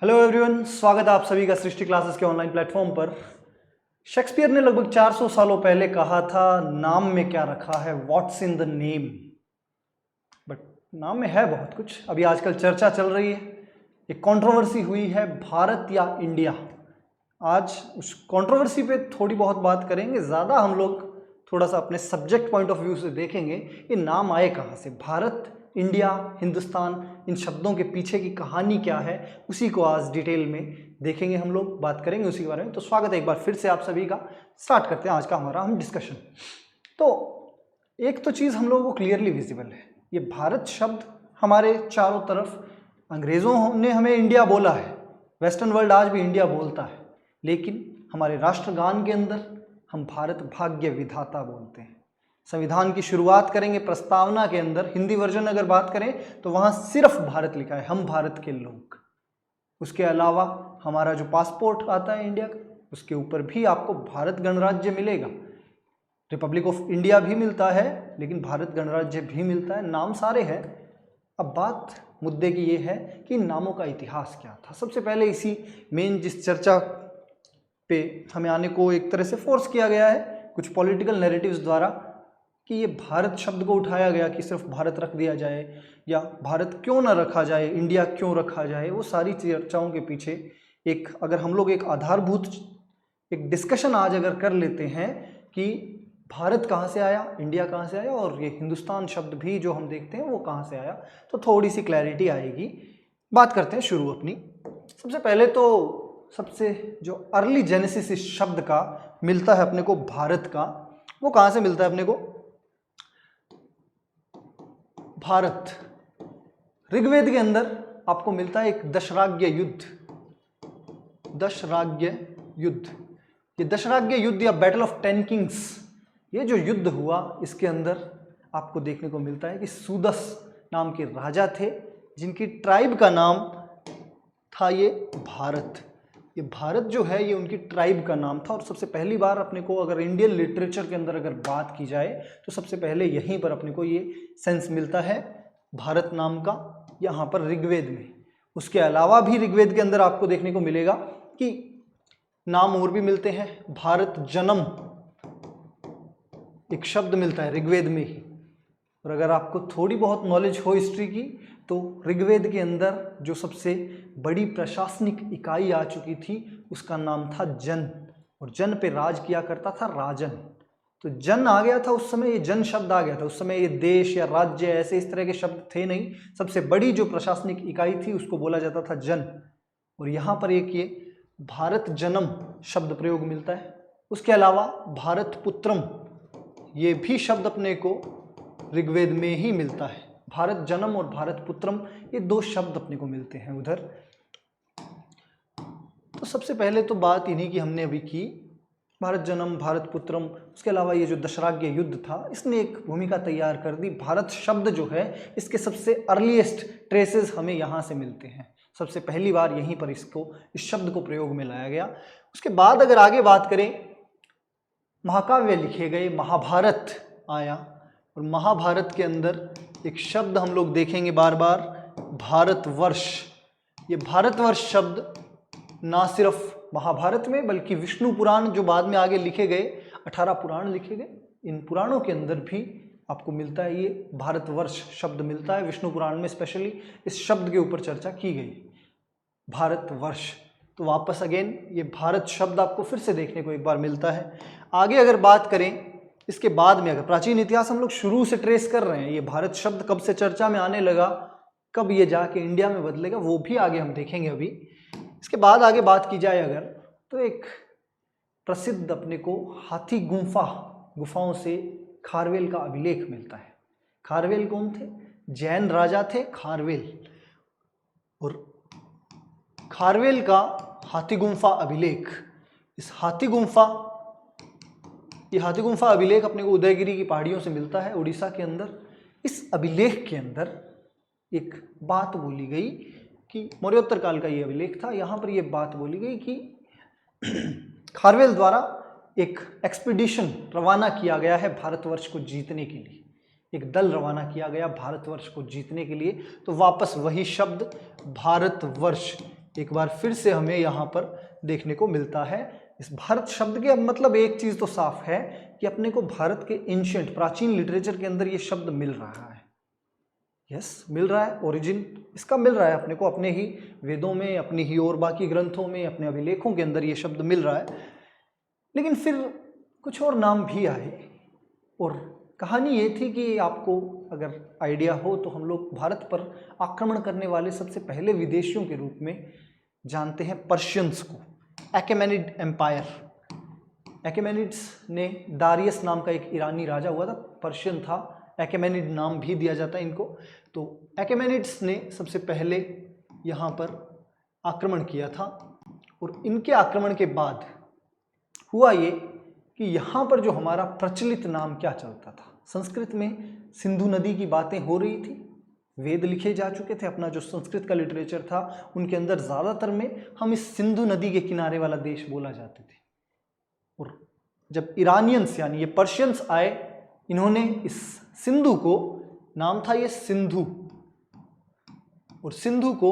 Hello everyone, स्वागत है आप सभी का सृष्टि क्लासेस के ऑनलाइन प्लेटफॉर्म पर। शेक्सपियर ने लगभग 400 सालों पहले कहा था, नाम में क्या रखा है, what's in the name. But नाम में है बहुत कुछ। अभी आजकल चर्चा चल रही है, एक कंट्रोवर्सी हुई है, भारत या इंडिया। आज उस कंट्रोवर्सी पे थोड़ी बहुत बात करेंगे। ज़्यादा हम लोग थोड़ा सा अपने सब्जेक्ट पॉइंट ऑफ व्यू से देखेंगे ये नाम आए कहाँ से, भारत, इंडिया, हिंदुस्तान, इन शब्दों के पीछे की कहानी क्या है, उसी को आज डिटेल में देखेंगे, हम लोग बात करेंगे उसी के बारे में। तो स्वागत है एक बार फिर से आप सभी का। स्टार्ट करते हैं आज का हमारा हम डिस्कशन। तो एक तो चीज़ हम लोगों को क्लियरली विजिबल है, ये भारत शब्द हमारे चारों तरफ, अंग्रेज़ों ने हमें इंडिया बोला है, वेस्टर्न वर्ल्ड आज भी इंडिया बोलता है, लेकिन हमारे राष्ट्रगान के अंदर हम भारत भाग्य विधाता बोलते हैं। संविधान की शुरुआत करेंगे, प्रस्तावना के अंदर हिंदी वर्जन अगर बात करें तो वहाँ सिर्फ भारत लिखा है, हम भारत के लोग। उसके अलावा हमारा जो पासपोर्ट आता है इंडिया का, उसके ऊपर भी आपको भारत गणराज्य मिलेगा। रिपब्लिक ऑफ इंडिया भी मिलता है, लेकिन भारत गणराज्य भी मिलता है। नाम सारे हैं। अब बात मुद्दे की ये है कि नामों का इतिहास क्या था। सबसे पहले इसी मेन जिस चर्चा पे हमें आने को एक तरह से फोर्स किया गया है कुछ पॉलिटिकल नैरेटिव्स द्वारा, कि ये भारत शब्द को उठाया गया कि सिर्फ भारत रख दिया जाए, या भारत क्यों ना रखा जाए, इंडिया क्यों रखा जाए। वो सारी चर्चाओं के पीछे एक, अगर हम लोग एक आधारभूत एक डिस्कशन आज अगर कर लेते हैं कि भारत कहाँ से आया, इंडिया कहाँ से आया, और ये हिंदुस्तान शब्द भी जो हम देखते हैं वो कहाँ से आया, तो थोड़ी सी क्लैरिटी आएगी। बात करते हैं शुरू अपनी। सबसे पहले तो सबसे जो अर्ली जेनेसिस इस शब्द का मिलता है अपने को भारत का, वो कहाँ से मिलता है अपने को? भारत ऋग्वेद के अंदर आपको मिलता है एक दशराज्य युद्ध। दशराज्य युद्ध, ये दशराज्य युद्ध या बैटल ऑफ 10 किंग्स, ये जो युद्ध हुआ इसके अंदर आपको देखने को मिलता है कि सुदस नाम के राजा थे, जिनकी ट्राइब का नाम था ये भारत। ये भारत जो है ये उनकी ट्राइब का नाम था। और सबसे पहली बार अपने को अगर इंडियन लिटरेचर के अंदर अगर बात की जाए तो सबसे पहले यहीं पर अपने को ये सेंस मिलता है भारत नाम का, यहाँ पर ऋग्वेद में। उसके अलावा भी ऋग्वेद के अंदर आपको देखने को मिलेगा कि नाम और भी मिलते हैं। भारत जन्म एक शब्द मिलता है ऋग्वेद में ही। और अगर आपको थोड़ी बहुत नॉलेज हो हिस्ट्री की, तो ऋग्वेद के अंदर जो सबसे बड़ी प्रशासनिक इकाई आ चुकी थी उसका नाम था जन, और जन पे राज किया करता था राजन। तो जन आ गया था उस समय, ये जन शब्द आ गया था उस समय। ये देश या राज्य ऐसे इस तरह के शब्द थे नहीं, सबसे बड़ी जो प्रशासनिक इकाई थी उसको बोला जाता था जन। और यहाँ पर एक ये भारत जन्म शब्द प्रयोग मिलता है। उसके अलावा भारत पुत्रम, ये भी शब्द अपने को ऋग्वेद में ही मिलता है। भारत जन्म और भारत पुत्रम, ये दो शब्द अपने को मिलते हैं उधर। तो सबसे पहले तो बात इन्हीं की हमने अभी की, भारत जन्म, भारत पुत्रम। उसके अलावा ये जो दशराज्य युद्ध था, इसने एक भूमिका तैयार कर दी। भारत शब्द जो है इसके सबसे अर्लीस्ट ट्रेसेस हमें यहाँ से मिलते हैं। सबसे पहली बार यहीं पर इस शब्द को प्रयोग में लाया गया। उसके बाद अगर आगे बात करें, महाकाव्य लिखे गए, महाभारत आया, और महाभारत के अंदर एक शब्द हम लोग देखेंगे बार बार, भारतवर्ष। ये भारतवर्ष शब्द ना सिर्फ महाभारत में बल्कि विष्णु पुराण जो बाद में आगे लिखे गए, 18 पुराण लिखे गए, इन पुराणों के अंदर भी आपको मिलता है ये भारतवर्ष शब्द मिलता है। विष्णु पुराण में स्पेशली इस शब्द के ऊपर चर्चा की गई, भारतवर्ष। तो वापस अगेन ये भारत शब्द आपको फिर से देखने को एक बार मिलता है। आगे अगर बात करें इसके बाद में, अगर प्राचीन इतिहास हम लोग शुरू से ट्रेस कर रहे हैं, ये भारत शब्द कब से चर्चा में आने लगा, कब ये जाके इंडिया में बदलेगा, वो भी आगे हम देखेंगे अभी। इसके बाद आगे बात की जाए अगर, तो एक प्रसिद्ध अपने को हाथी गुफाओं से खारवेल का अभिलेख मिलता है। खारवेल कौन थे? जैन राजा थे खारवेल, और खारवेल का हाथी गुम्फा अभिलेख, ये हाथी गुम्फा अभिलेख अपने को उदयगिरी की पहाड़ियों से मिलता है उड़ीसा के अंदर। इस अभिलेख के अंदर एक बात बोली गई कि मौर्योत्तर काल का ये अभिलेख था, यहाँ पर ये बात बोली गई कि खारवेल द्वारा एक एक्सपीडिशन रवाना किया गया है भारतवर्ष को जीतने के लिए। एक दल रवाना किया गया भारतवर्ष को जीतने के लिए। तो वापस वही शब्द भारतवर्ष, एक बार फिर से हमें यहाँ पर देखने को मिलता है। इस भारत शब्द के मतलब एक चीज तो साफ है कि अपने को भारत के एंशिएंट प्राचीन लिटरेचर के अंदर ये शब्द मिल रहा है। यस, मिल रहा है, ओरिजिन इसका मिल रहा है अपने को, अपने ही वेदों में, अपनी ही और बाकी ग्रंथों में, अपने अभिलेखों के अंदर ये शब्द मिल रहा है। लेकिन फिर कुछ और नाम भी आए और कहानी ये थी कि आपको अगर आइडिया हो तो हम लोग भारत पर आक्रमण करने वाले सबसे पहले विदेशियों के रूप में जानते हैं पर्शियंस को, अकेमेनिड एम्पायर। अकेमेनिड्स ने, दारियस नाम का एक ईरानी राजा हुआ था, पर्शियन था, अकेमेनिड नाम भी दिया जाता है इनको। तो अकेमेनिड्स ने सबसे पहले यहाँ पर आक्रमण किया था और इनके आक्रमण के बाद हुआ ये कि यहाँ पर जो हमारा प्रचलित नाम क्या चलता था, संस्कृत में सिंधु नदी की बातें हो रही थी, वेद लिखे जा चुके थे, अपना जो संस्कृत का लिटरेचर था उनके अंदर ज़्यादातर में हम इस सिंधु नदी के किनारे वाला देश बोला जाते थे। और जब ईरानियंस यानी ये पर्शियंस आए, इन्होंने इस सिंधु को, नाम था ये सिंधु, और सिंधु को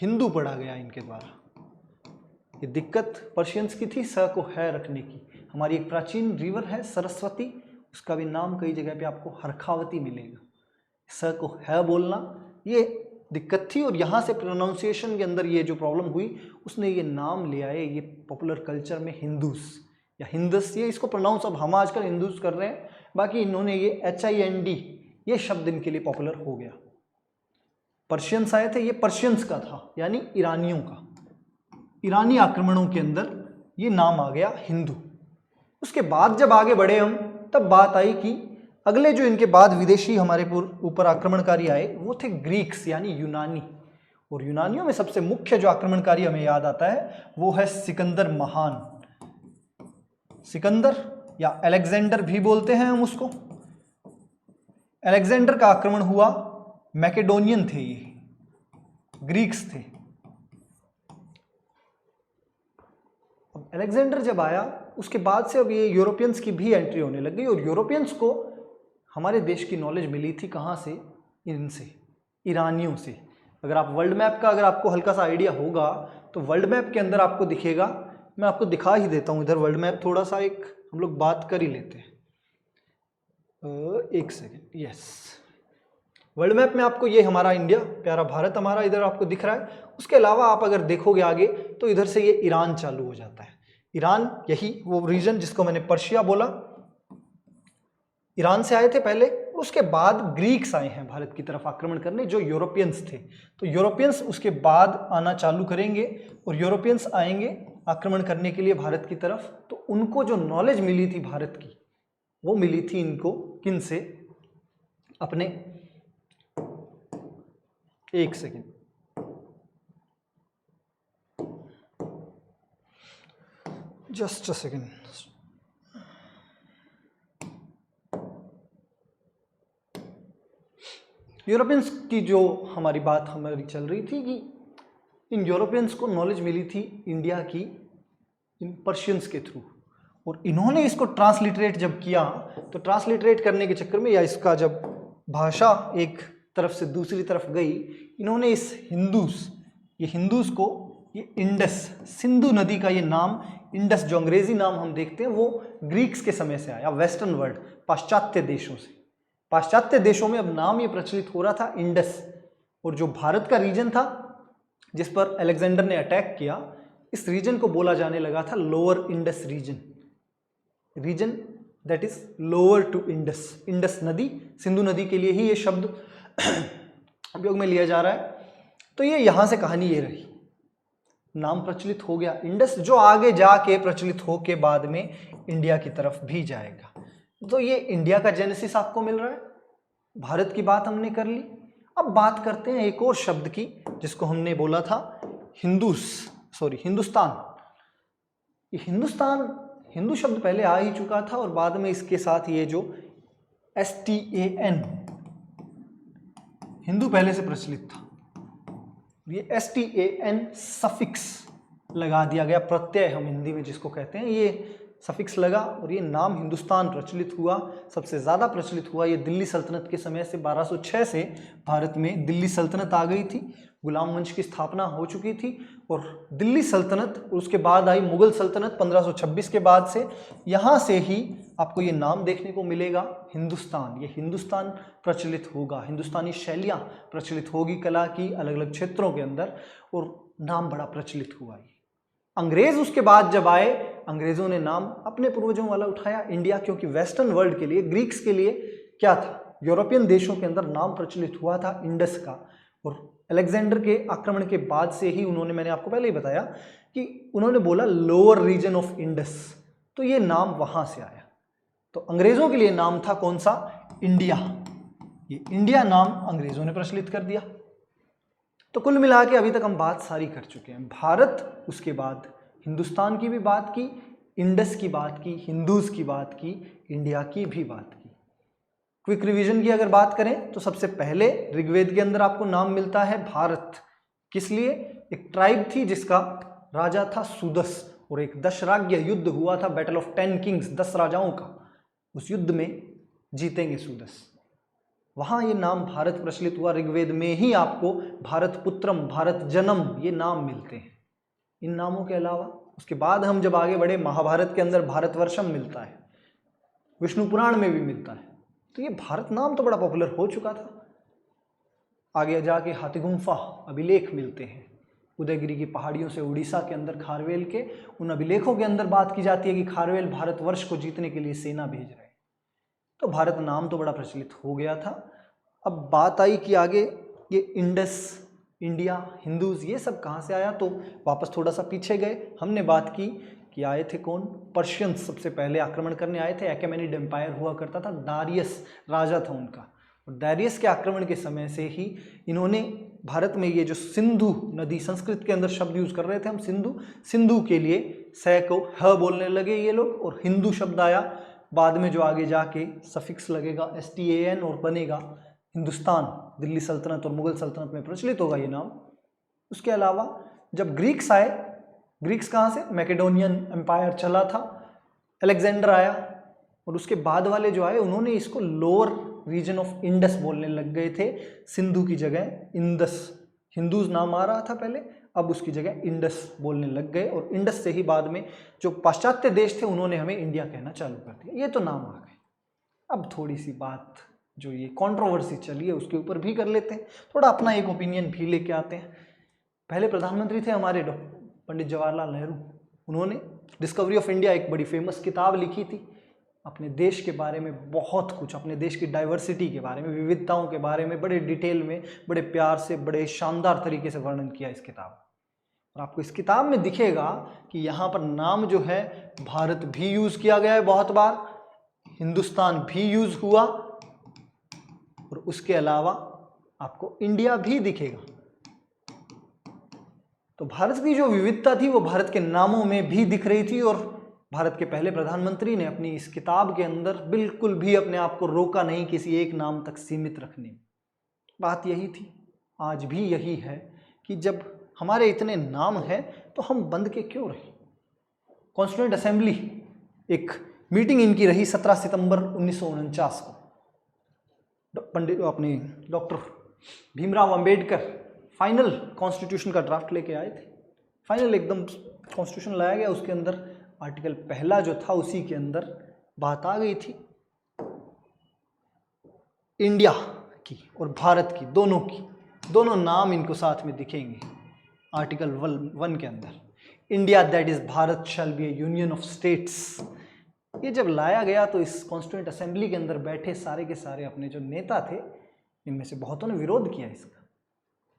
हिंदू पढ़ा गया इनके द्वारा। ये दिक्कत पर्शियंस की थी स को है रखने की। हमारी एक प्राचीन रिवर है सरस्वती, उसका भी नाम कई जगह पे आपको हरखावती मिलेगा। स को है बोलना ये दिक्कत थी और यहाँ से प्रोनाउंसिएशन के अंदर ये जो प्रॉब्लम हुई, उसने ये नाम ले आए ये पॉपुलर कल्चर में हिंदूस या हिंदस, ये इसको प्रोनाउंस अब हम आजकल हिंदूस कर रहे हैं, बाकी इन्होंने ये HIND ये शब्द इनके लिए पॉपुलर हो गया। पर्शियंस आए थे, ये पर्शियंस का था यानी ईरानियों का, ईरानी आक्रमणों के अंदर ये नाम आ गया हिंदू। उसके बाद जब आगे बढ़े हम, तब बात आई कि अगले जो इनके बाद विदेशी हमारे ऊपर आक्रमणकारी आए वो थे ग्रीक्स यानी यूनानी। और यूनानियों में सबसे मुख्य जो आक्रमणकारी हमें याद आता है वो है सिकंदर महान। सिकंदर या अलेक्जेंडर भी बोलते हैं हम उसको। अलेक्जेंडर का आक्रमण हुआ, मैकेडोनियन थे ये, ग्रीक्स थे। अब अलेक्जेंडर जब आया उसके बाद से अब ये यूरोपियंस की भी एंट्री होने लग गई। और यूरोपियंस को हमारे देश की नॉलेज मिली थी कहाँ से? इनसे, ईरानियों से। अगर आप वर्ल्ड मैप का, अगर आपको हल्का सा आइडिया होगा तो वर्ल्ड मैप के अंदर आपको दिखेगा, मैं आपको दिखा ही देता हूँ इधर वर्ल्ड मैप, थोड़ा सा एक हम लोग बात कर ही लेते हैं। एक सेकेंड, यस, वर्ल्ड मैप में आपको ये हमारा इंडिया, प्यारा भारत हमारा इधर आपको दिख रहा है। उसके अलावा आप अगर देखोगे आगे तो इधर से ये ईरान चालू हो जाता है। ईरान, यही वो रीजन जिसको मैंने पर्शिया बोला, ईरान से आए थे पहले। उसके बाद ग्रीक्स आए हैं भारत की तरफ आक्रमण करने, जो यूरोपियंस थे। तो यूरोपियंस उसके बाद आना चालू करेंगे और यूरोपियंस आएंगे आक्रमण करने के लिए भारत की तरफ। तो उनको जो नॉलेज मिली थी भारत की, वो मिली थी इनको किन से? अपने, एक second, just a second, Europeans की जो हमारी बात हमारी चल रही थी कि इन यूरोपियंस को नॉलेज मिली थी इंडिया की इन पर्शियंस के थ्रू। और इन्होंने इसको ट्रांसलिटरेट जब किया, तो ट्रांसलिटरेट करने के चक्कर में, या इसका जब भाषा एक तरफ से दूसरी तरफ गई, इन्होंने इस हिंदूस, ये हिंदूस को ये इंडस, सिंधु नदी का ये नाम इंडस, जो अंग्रेजी नाम हम देखते हैं वो ग्रीक्स के समय से आया, वेस्टर्न वर्ल्ड, पाश्चात्य देशों से। पाश्चात्य देशों में अब नाम ये प्रचलित हो रहा था इंडस। और जो भारत का रीजन था जिस पर अलेक्जेंडर ने अटैक किया, इस रीजन को बोला जाने लगा था lower Indus region, region that is lower to Indus. Indus नदी, सिंधु नदी के लिए ही ये शब्द उपयोग में लिया जा रहा है। तो ये यहां से कहानी ये रही, नाम प्रचलित हो गया इंडस, जो आगे जाके प्रचलित हो के बाद में इंडिया की तरफ भी जाएगा। तो ये इंडिया का जेनेसिस आपको मिल रहा है। भारत की बात हमने कर ली। अब बात करते हैं एक और शब्द की, जिसको हमने बोला था हिंदुस्तान। ये हिंदुस्तान, हिंदू शब्द पहले आ ही चुका था और बाद में इसके साथ ये जो STAN, हिंदू पहले से प्रचलित था। ये STAN सफिक्स लगा दिया गया, प्रत्यय हम हिंदी में जिसको कहते हैं, ये सफिक्स लगा और ये नाम हिंदुस्तान प्रचलित हुआ। सबसे ज़्यादा प्रचलित हुआ ये दिल्ली सल्तनत के समय से। 1206 से भारत में दिल्ली सल्तनत आ गई थी, गुलाम वंश की स्थापना हो चुकी थी और दिल्ली सल्तनत, उसके बाद आई मुगल सल्तनत 1526 के बाद से। यहाँ से ही आपको ये नाम देखने को मिलेगा हिंदुस्तान। ये हिंदुस्तान प्रचलित होगा, हिंदुस्तानी शैलियाँ प्रचलित होगी कला की अलग अलग क्षेत्रों के अंदर, और नाम बड़ा प्रचलित हुआ। ये अंग्रेज उसके बाद जब आए, अंग्रेजों ने नाम अपने पूर्वजों वाला उठाया इंडिया, क्योंकि वेस्टर्न वर्ल्ड के लिए, ग्रीक्स के लिए क्या था, यूरोपियन देशों के अंदर नाम प्रचलित हुआ था इंडस का। और अलेक्जेंडर के आक्रमण के बाद से ही उन्होंने, मैंने आपको पहले ही बताया कि उन्होंने बोला लोअर रीजन ऑफ इंडस, तो ये नाम वहां से आया। तो अंग्रेजों के लिए नाम था कौन सा, इंडिया। ये इंडिया नाम अंग्रेजों ने प्रचलित कर दिया। तो कुल मिला के अभी तक हम बात सारी कर चुके हैं। भारत, उसके बाद हिंदुस्तान की भी बात की, इंडस की बात की, हिंदूज की बात की, इंडिया की भी बात की। क्विक रिवीजन की अगर बात करें तो सबसे पहले ऋग्वेद के अंदर आपको नाम मिलता है भारत। किस लिए, एक ट्राइब थी जिसका राजा था सुदस, और एक दशराज्य युद्ध हुआ था, बैटल ऑफ 10 किंग्स, 10 राजाओं का। उस युद्ध में जीतेंगे सुदस, वहाँ ये नाम भारत प्रचलित हुआ। ऋग्वेद में ही आपको भारत पुत्रम, भारत जन्म, ये नाम मिलते हैं। इन नामों के अलावा उसके बाद हम जब आगे बढ़े, महाभारत के अंदर भारतवर्षम मिलता है, विष्णु पुराण में भी मिलता है। तो ये भारत नाम तो बड़ा पॉपुलर हो चुका था। आगे जाके हाथीगुम्फा अभिलेख मिलते हैं, उदयगिरी की पहाड़ियों से उड़ीसा के अंदर खारवेल के उन अभिलेखों के अंदर बात की जाती है कि खारवेल भारतवर्ष को जीतने के लिए सेना भेज रहे हैं। तो भारत नाम तो बड़ा प्रचलित हो गया था। अब बात आई कि आगे ये इंडस, इंडिया, हिंदूज, ये सब कहाँ से आया। तो वापस थोड़ा सा पीछे गए, हमने बात की कि आए थे कौन, पर्शियंस सबसे पहले आक्रमण करने आए थे। एक्मेनिड एम्पायर हुआ करता था, दारियस राजा था उनका, और दारियस के आक्रमण के समय से ही इन्होंने भारत में ये जो सिंधु नदी, संस्कृत के अंदर शब्द यूज कर रहे थे हम सिंधु, सिंधु के लिए स को ह बोलने लगे ये लोग, और हिंदू शब्द आया बाद में जो आगे जाके सफिक्स लगेगा STAN और बनेगा हिंदुस्तान। दिल्ली सल्तनत और मुगल सल्तनत में प्रचलित होगा ये नाम। उसके अलावा जब ग्रीक्स आए, ग्रीक्स कहाँ से, मैकेडोनियन एम्पायर चला था, अलेक्जेंडर आया, और उसके बाद वाले जो आए उन्होंने इसको लोअर रीजन ऑफ इंडस बोलने लग गए थे, सिंधु की जगह इंदस। हिंदूज नाम आ रहा था पहले, अब उसकी जगह इंडस बोलने लग गए, और इंडस से ही बाद में जो पाश्चात्य देश थे उन्होंने हमें इंडिया कहना चालू कर दिया। ये तो नाम आ गए। अब थोड़ी सी बात जो ये कंट्रोवर्सी चली है उसके ऊपर भी कर लेते हैं, थोड़ा अपना एक ओपिनियन भी लेके आते हैं। पहले प्रधानमंत्री थे हमारे पंडित जवाहरलाल नेहरू, उन्होंने डिस्कवरी ऑफ इंडिया एक बड़ी फेमस किताब लिखी थी, अपने देश के बारे में बहुत कुछ, अपने देश की डाइवर्सिटी के बारे में, विविधताओं के बारे में बड़े डिटेल में, बड़े प्यार से, बड़े शानदार तरीके से वर्णन किया इस किताब। और आपको इस किताब में दिखेगा कि यहाँ पर नाम जो है भारत भी यूज किया गया है बहुत बार, हिंदुस्तान भी यूज हुआ, और उसके अलावा आपको इंडिया भी दिखेगा। तो भारत की जो विविधता थी वो भारत के नामों में भी दिख रही थी, और भारत के पहले प्रधानमंत्री ने अपनी इस किताब के अंदर बिल्कुल भी अपने आप को रोका नहीं किसी एक नाम तक सीमित रखने। बात यही थी, आज भी यही है कि जब हमारे इतने नाम हैं तो हम बंद के क्यों रहे। कॉन्स्टिट्यूएंट असेंबली, एक मीटिंग इनकी रही 17 सितंबर 1949 को, पंडित अपने doctor Bhimrao Ambedkar final constitution का ड्राफ्ट लेके आए थे। फाइनल एकदम कॉन्स्टिट्यूशन लाया गया, उसके अंदर आर्टिकल पहला जो था उसी के अंदर बात आ गई थी इंडिया की और भारत की, दोनों की, दोनों नाम इनको साथ में दिखेंगे आर्टिकल 1 के अंदर। India that is Bharat shall be A union of states. ये जब लाया गया तो इस कॉन्स्टिट्यूएंट असेंबली के अंदर बैठे सारे के सारे अपने जो नेता थे, इनमें से बहुतों ने विरोध किया इसका।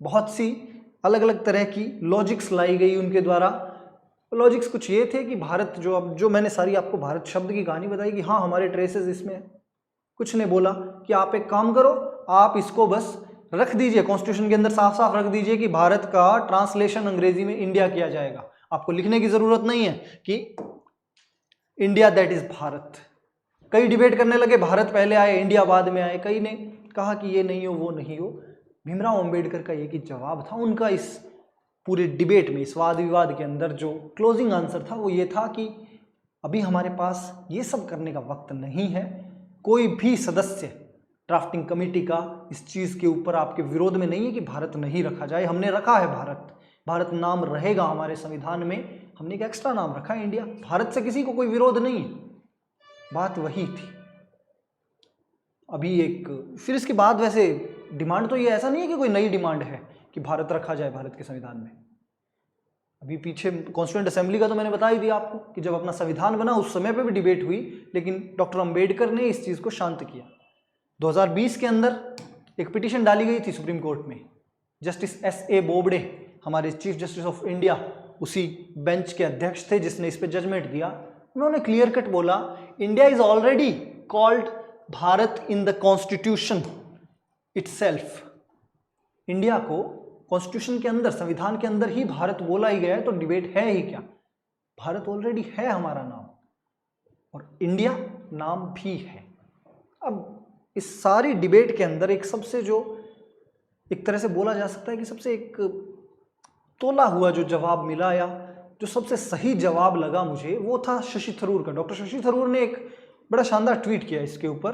बहुत सी अलग अलग तरह की लॉजिक्स लाई गई उनके द्वारा। लॉजिक्स कुछ ये थे कि भारत जो मैंने सारी आपको भारत शब्द की कहानी बताई कि हाँ हमारे ट्रेसेस इसमें। कुछ ने बोला कि आप एक काम करो, आप इसको बस रख दीजिए कॉन्स्टिट्यूशन के अंदर, साफ साफ रख दीजिए कि भारत का ट्रांसलेशन अंग्रेजी में इंडिया किया जाएगा। आपको लिखने की जरूरत नहीं है कि इंडिया दैट इज भारत। कई डिबेट करने लगे, भारत पहले आए इंडिया बाद में आए। कई ने कहा कि ये नहीं हो वो नहीं हो। भीमराव अंबेडकर का एक ही जवाब था उनका इस पूरे डिबेट में, इस वाद विवाद के अंदर जो क्लोजिंग आंसर था वो ये था कि अभी हमारे पास ये सब करने का वक्त नहीं है। कोई भी सदस्य ड्राफ्टिंग कमेटी का इस चीज़ के ऊपर आपके विरोध में नहीं है कि भारत नहीं रखा जाए। हमने रखा है भारत, भारत नाम रहेगा हमारे संविधान में। हमने एक एक्स्ट्रा नाम रखा है इंडिया। भारत से किसी को कोई विरोध नहीं है, बात वही थी। अभी एक फिर इसके बाद वैसे डिमांड तो ये ऐसा नहीं है कि कोई नई डिमांड है कि भारत रखा जाए भारत के संविधान में। अभी पीछे कॉन्स्टिट्यूएंट असेंबली का तो मैंने बता ही दिया आपको कि जब अपना संविधान बना उस समय पे भी डिबेट हुई, लेकिन डॉक्टर अंबेडकर ने इस चीज़ को शांत किया। 2020 के अंदर एक पिटीशन डाली गई थी सुप्रीम कोर्ट में। Justice S.A. बोबडे हमारे चीफ जस्टिस ऑफ इंडिया उसी बेंच के अध्यक्ष थे जिसने इस पर जजमेंट दिया। उन्होंने क्लियर कट बोला, India is already called Bharat in the constitution itself. India को कॉन्स्टिट्यूशन के अंदर, संविधान के अंदर ही भारत बोला ही गया है, तो डिबेट है ही क्या। भारत ऑलरेडी है हमारा नाम और इंडिया नाम भी है। अब इस सारी डिबेट के अंदर एक सबसे जो एक तरह से बोला जा सकता है कि सबसे एक तोला हुआ जो जवाब मिला या जो सबसे सही जवाब लगा मुझे, वो था शशि थरूर का। डॉक्टर शशि थरूर ने एक बड़ा शानदार ट्वीट किया इसके ऊपर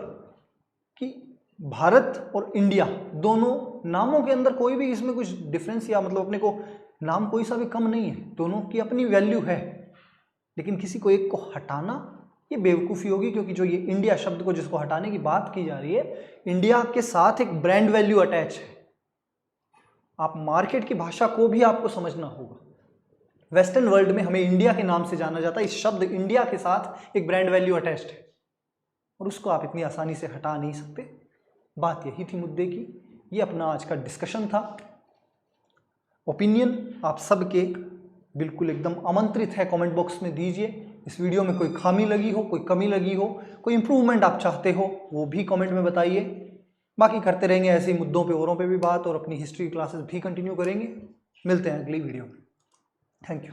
कि भारत और इंडिया दोनों नामों के अंदर कोई भी इसमें कुछ डिफरेंस या मतलब अपने को नाम कोई सा भी कम नहीं है, दोनों की अपनी वैल्यू है। लेकिन किसी को एक को हटाना ये बेवकूफ़ी होगी, क्योंकि जो ये इंडिया शब्द को जिसको हटाने की बात की जा रही है, इंडिया के साथ एक ब्रांड वैल्यू अटैच है। आप मार्केट की भाषा को भी आपको समझना होगा। वेस्टर्न वर्ल्ड में हमें इंडिया के नाम से जाना जाता है। इस शब्द इंडिया के साथ एक ब्रांड वैल्यू अटैच्ड है और उसको आप इतनी आसानी से हटा नहीं सकते। बात यही थी मुद्दे की। ये अपना आज का डिस्कशन था। ओपिनियन आप सबके बिल्कुल एकदम आमंत्रित है, कमेंट बॉक्स में दीजिए। इस वीडियो में कोई खामी लगी हो, कोई कमी लगी हो, कोई इंप्रूवमेंट आप चाहते हो, वो भी कमेंट में बताइए। बाकी करते रहेंगे ऐसे ही मुद्दों पे औरों पे भी बात, और अपनी हिस्ट्री क्लासेस भी कंटिन्यू करेंगे। मिलते हैं अगली वीडियो में। Thank you.